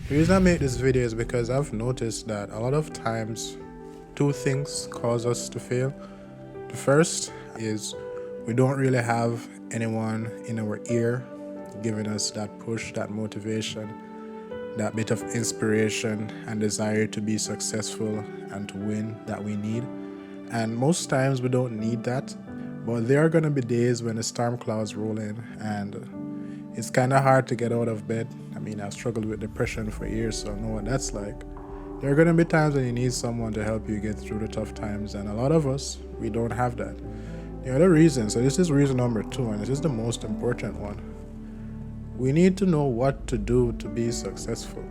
The reason I make this video is because I've noticed that a lot of times two things cause us to fail. The first is we don't really have anyone in our ear giving us that push, that motivation, that bit of inspiration and desire to be successful and to win that we need. And most times we don't need that, but there are going to be days when the storm clouds roll in and it's kind of hard to get out of bed. I mean, I've struggled with depression for years, so I know what that's like. There are going to be times when you need someone to help you get through the tough times, and a lot of us, we don't have that. The other reason, so this is reason number 2, and this is the most important one. We need to know what to do to be successful.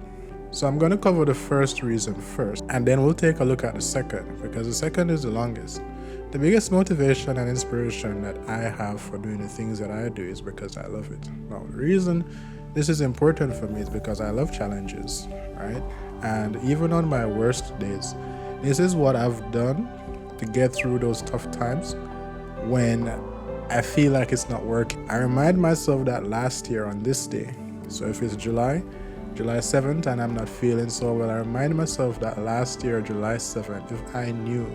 So I'm going to cover the first reason first, and then we'll take a look at the second, because the second is the longest. The biggest motivation and inspiration that I have for doing the things that I do is because I love it. Now, the reason this is important for me is because I love challenges, right? And even on my worst days, this is what I've done to get through those tough times when I feel like it's not working. I remind myself that last year on this day, so if it's July 7th and I'm not feeling so well, I remind myself that last year, July 7th, if I knew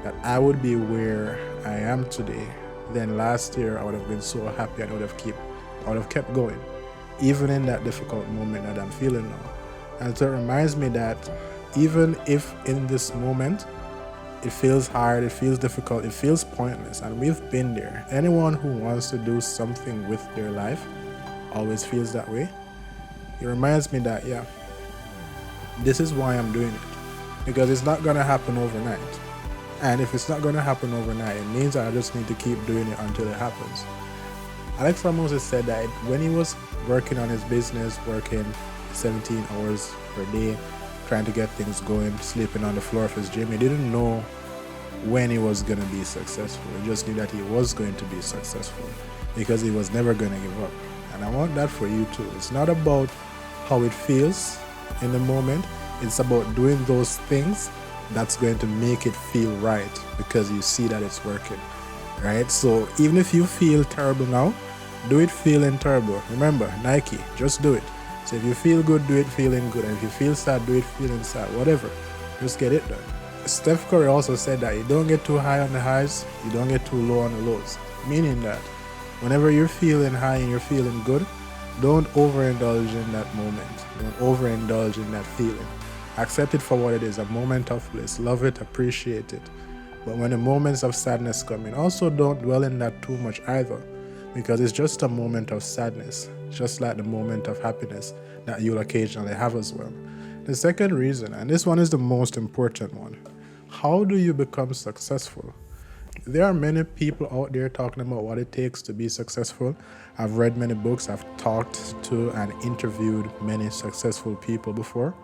that I would be where I am today, then last year I would have been so happy and I would have kept going, even in that difficult moment that I'm feeling now. And so it reminds me that even if in this moment it feels hard, it feels difficult, it feels pointless, and we've been there. Anyone who wants to do something with their life always feels that way. It reminds me that, yeah, this is why I'm doing it. Because it's not going to happen overnight. And if it's not going to happen overnight, it means I just need to keep doing it until it happens. Alex Ramos has said that when he was working on his business, working 17 hours per day, trying to get things going, sleeping on the floor of his gym, he didn't know when he was going to be successful. He just knew that he was going to be successful because he was never going to give up. And I want that for you too. It's not about how it feels in the moment. It's about doing those things that's going to make it feel right because you see that it's working, right? So even if you feel terrible now, do it feeling terrible. Remember, Nike, just do it. So if you feel good, do it feeling good. And if you feel sad, do it feeling sad. Whatever, just get it done. Steph Curry also said that you don't get too high on the highs, you don't get too low on the lows. Meaning that whenever you're feeling high and you're feeling good, don't overindulge in that moment. Don't overindulge in that feeling. Accept it for what it is, a moment of bliss. Love it, appreciate it. But when the moments of sadness come in, also don't dwell in that too much either, because it's just a moment of sadness, just like the moment of happiness that you'll occasionally have as well. The second reason, and this one is the most important one, how do you become successful? There are many people out there talking about what it takes to be successful. I've read many books, I've talked to and interviewed many successful people before.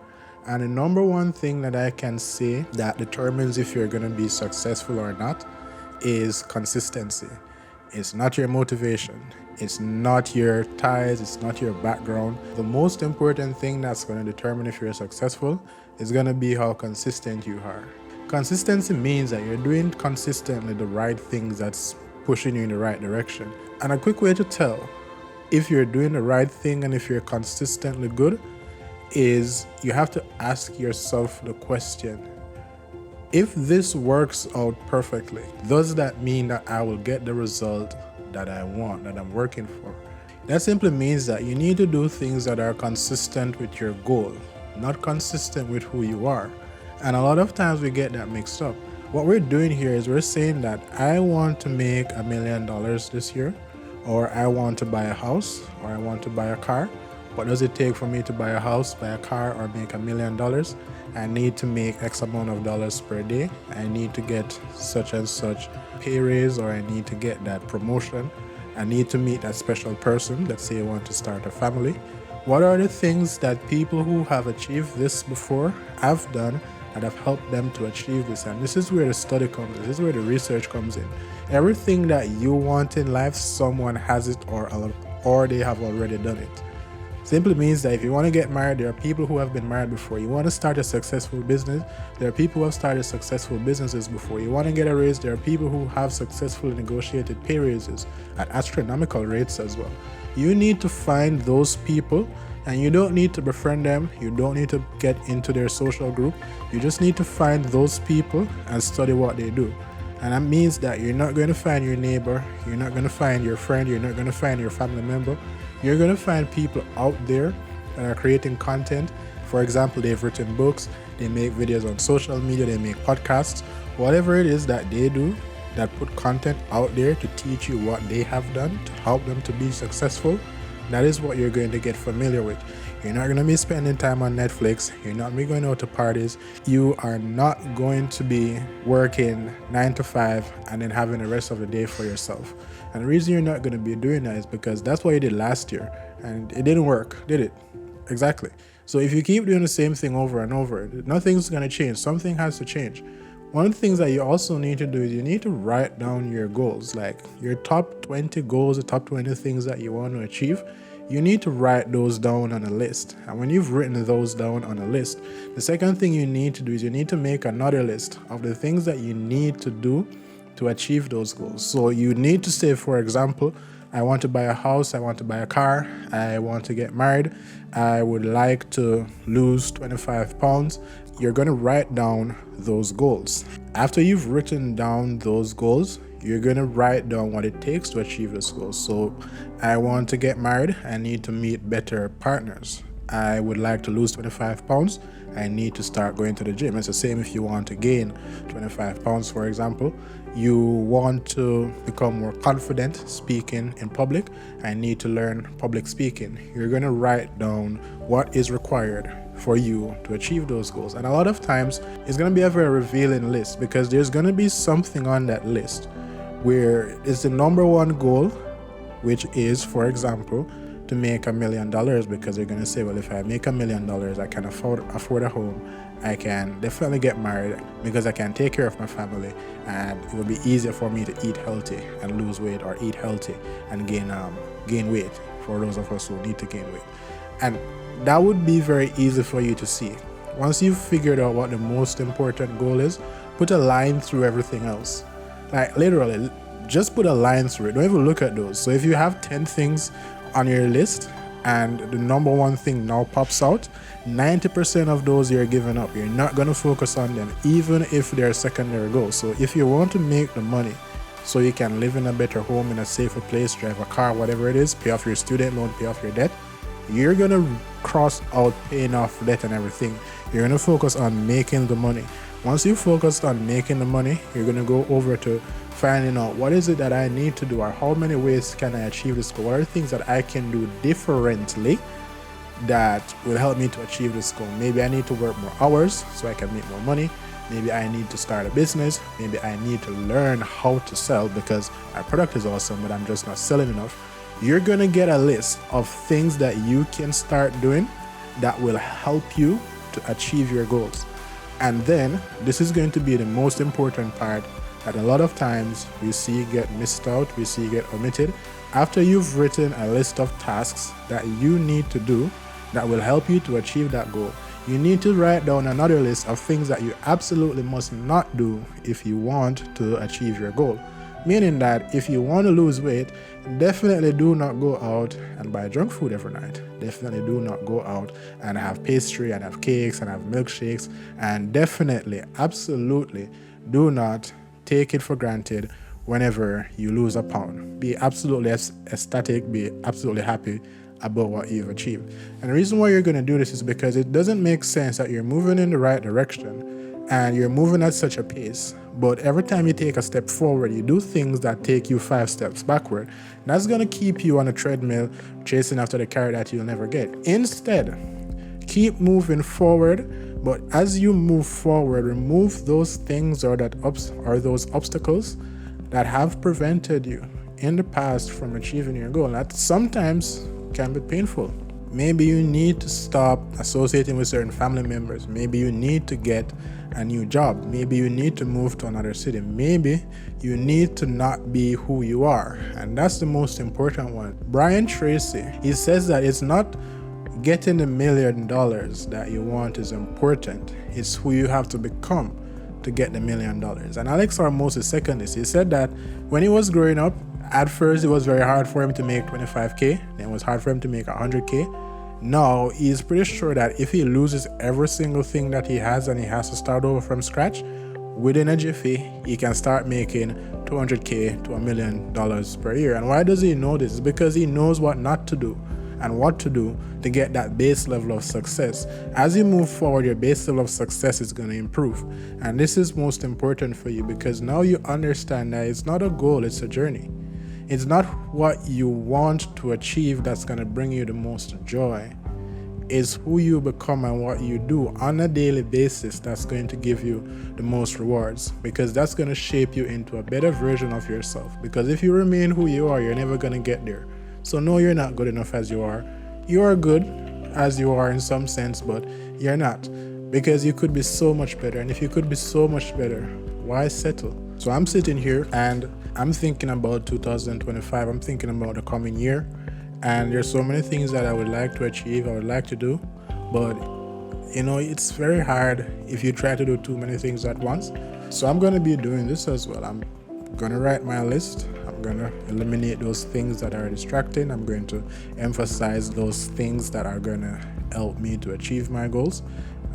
And the number one thing that I can say that determines if you're going to be successful or not is consistency. It's not your motivation. It's not your ties. It's not your background. The most important thing that's going to determine if you're successful is going to be how consistent you are. Consistency means that you're doing consistently the right things that's pushing you in the right direction. And a quick way to tell if you're doing the right thing and if you're consistently good is you have to ask yourself the question, if this works out perfectly, does that mean that I will get the result that I want, that I'm working for? That simply means that you need to do things that are consistent with your goal, not consistent with who you are. And a lot of times we get that mixed up. What we're doing here is we're saying that I want to make $1 million this year, or I want to buy a house, or I want to buy a car. What does it take for me to buy a house, buy a car, or make $1 million? I need to make X amount of dollars per day. I need to get such and such pay raise, or I need to get that promotion. I need to meet that special person. Let's say you want to start a family. What are the things that people who have achieved this before have done that have helped them to achieve this? And this is where the study comes in. This is where the research comes in. Everything that you want in life, someone has it or they have already done it. Simply means that if you want to get married, there are people who have been married before. You want to start a successful business, there are people who have started successful businesses before. You want to get a raise, there are people who have successfully negotiated pay raises at astronomical rates as well. You need to find those people And you don't need to befriend them. You don't need to get into their social group. You just need to find those people and study what they do. And that means that you're not going to find your neighbor, you're not going to find your friend, you're not going to find your family member. You're going to find people out there that are creating content. For example, they've written books, they make videos on social media, they make podcasts, whatever it is that they do that put content out there to teach you what they have done to help them to be successful. That is what you're going to get familiar with. You're not going to be spending time on Netflix. You're not going to be going out to parties. You are not going to be working 9 to 5 and then having the rest of the day for yourself. And the reason you're not going to be doing that is because that's what you did last year. And it didn't work, did it? Exactly. So if you keep doing the same thing over and over, nothing's going to change. Something has to change. One of the things that you also need to do is you need to write down your goals, like your top 20 goals, the top 20 things that you want to achieve. You need to write those down on a list. And when you've written those down on a list, the second thing you need to do is you need to make another list of the things that you need to do to achieve those goals. So you need to say, for example, I want to buy a house, I want to buy a car, I want to get married, I would like to lose 25 pounds. You're going to write down those goals. After you've written down those goals, you're going to write down what it takes to achieve those goals. So I want to get married, I need to meet better partners. I would like to lose 25 pounds, I need to start going to the gym. It's the same if you want to gain 25 pounds, for example. You want to become more confident speaking in public, I need to learn public speaking. You're going to write down what is required for you to achieve those goals. And a lot of times it's going to be a very revealing list, because there's going to be something on that list where it's the number one goal, which is, for example, to make $1 million, because they're going to say, well, if I make $1 million, I can afford a home, I can definitely get married because I can take care of my family, and it will be easier for me to eat healthy and lose weight, or eat healthy and gain weight, for those of us who need to gain weight. And that would be very easy for you to see. Once you've figured out what the most important goal is, put a line through everything else. Like literally, just put a line through it. Don't even look at those. So if you have 10 things on your list and the number one thing now pops out, 90% of those you're giving up. You're not going to focus on them, even if they're secondary goals. So if you want to make the money so you can live in a better home, in a safer place, drive a car, whatever it is, pay off your student loan, pay off your debt, you're going to cross out paying off debt and everything. You're going to focus on making the money. Once you focused on making the money, you're going to go over to finding out what is it that I need to do, or how many ways can I achieve this goal? What are the things that I can do differently that will help me to achieve this goal? Maybe I need to work more hours so I can make more money. Maybe I need to start a business. Maybe I need to learn how to sell because my product is awesome, but I'm just not selling enough. You're going to get a list of things that you can start doing that will help you to achieve your goals. And then this is going to be the most important part that a lot of times we see get missed out, we see get omitted. After you've written a list of tasks that you need to do that will help you to achieve that goal, you need to write down another list of things that you absolutely must not do if you want to achieve your goal. Meaning that if you want to lose weight, definitely do not go out and buy junk food every night. Definitely do not go out and have pastry and have cakes and have milkshakes. And definitely, absolutely, do not take it for granted whenever you lose a pound. Be absolutely ecstatic, be absolutely happy about what you've achieved. And the reason why you're going to do this is because it doesn't make sense that you're moving in the right direction and you're moving at such a pace, but every time you take a step forward, you do things that take you 5 steps backward. That's going to keep you on a treadmill chasing after the carrot that you'll never get. Instead, keep moving forward, but as you move forward, remove those things or those obstacles that have prevented you in the past from achieving your goal. That sometimes can be painful. Maybe you need to stop associating with certain family members. Maybe you need to get a new job. Maybe you need to move to another city. Maybe you need to not be who you are. And that's the most important one. Brian Tracy, he says that it's not getting the $1 million that you want is important. It's who you have to become to get the $1 million. And Alex Hormozi second this. He said that when he was growing up, at first it was very hard for him to make 25K. Then it was hard for him to make 100K. Now, he's pretty sure that if he loses every single thing that he has and he has to start over from scratch, within a jiffy, he can start making $200K to $1 million per year. And why does he know this? It's because he knows what not to do and what to do to get that base level of success. As you move forward, your base level of success is going to improve. And this is most important for you because now you understand that it's not a goal, it's a journey. It's not what you want to achieve that's going to bring you the most joy. It's who you become and what you do on a daily basis that's going to give you the most rewards, because that's going to shape you into a better version of yourself. Because if you remain who you are, you're never going to get there. So no, you're not good enough as you are. You are good as you are in some sense, but you're not, because you could be so much better. And if you could be so much better, why settle? So I'm sitting here and I'm thinking about 2025. I'm thinking about the coming year. And there's so many things that I would like to achieve, I would like to do. But, it's very hard if you try to do too many things at once. So I'm going to be doing this as well. I'm going to write my list. I'm going to eliminate those things that are distracting. I'm going to emphasize those things that are going to help me to achieve my goals.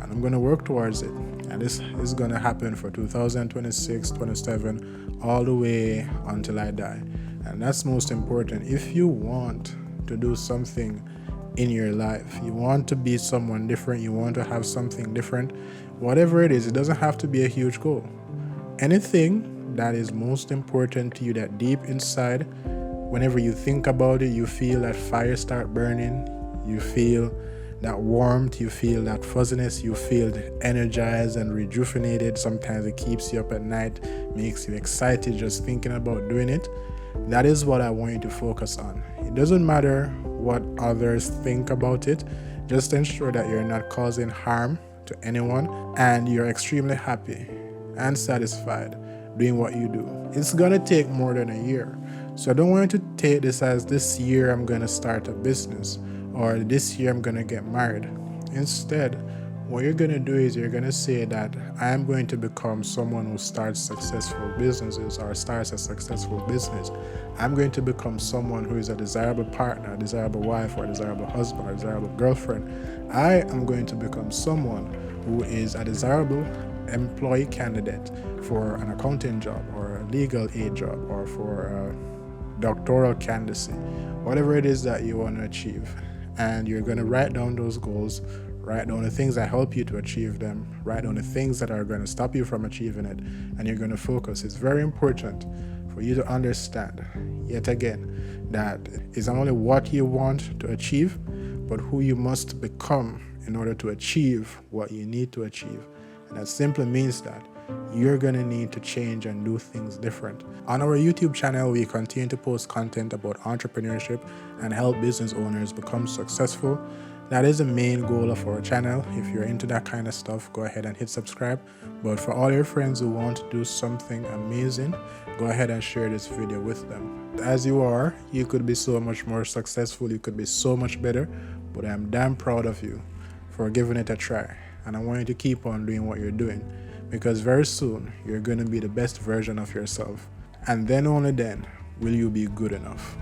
And I'm going to work towards it. And this is going to happen for 2026, 27, all the way until I die. And that's most important. If you want to do something in your life, you want to be someone different, you want to have something different, whatever it is, it doesn't have to be a huge goal. Anything that is most important to you, that deep inside, whenever you think about it, you feel that fire start burning, you feel that warmth, you feel that fuzziness, you feel energized and rejuvenated. Sometimes it keeps you up at night, makes you excited just thinking about doing it. That is what I want you to focus on. It doesn't matter what others think about it. Just ensure that you're not causing harm to anyone and you're extremely happy and satisfied doing what you do. It's going to take more than a year. So I don't want you to take this as this year I'm going to start a business or this year I'm going to get married. Instead, what you're going to do is you're going to say that I am going to become someone who starts successful businesses or starts a successful business. I'm going to become someone who is a desirable partner, a desirable wife, or a desirable husband, or a desirable girlfriend. I am going to become someone who is a desirable employee candidate for an accounting job or a legal aid job or for a doctoral candidacy, whatever it is that you want to achieve. And you're going to write down those goals. Write down the things that help you to achieve them. Write down the things that are going to stop you from achieving it. And you're going to focus. It's very important for you to understand, yet again, that it's not only what you want to achieve, but who you must become in order to achieve what you need to achieve. And that simply means that you're going to need to change and do things different. On our YouTube channel, we continue to post content about entrepreneurship and help business owners become successful. That is the main goal of our channel. If you're into that kind of stuff, go ahead and hit subscribe. But for all your friends who want to do something amazing, go ahead and share this video with them. As you are, you could be so much more successful. You could be so much better. But I'm damn proud of you for giving it a try. And I want you to keep on doing what you're doing, because very soon you're going to be the best version of yourself. And then only then will you be good enough.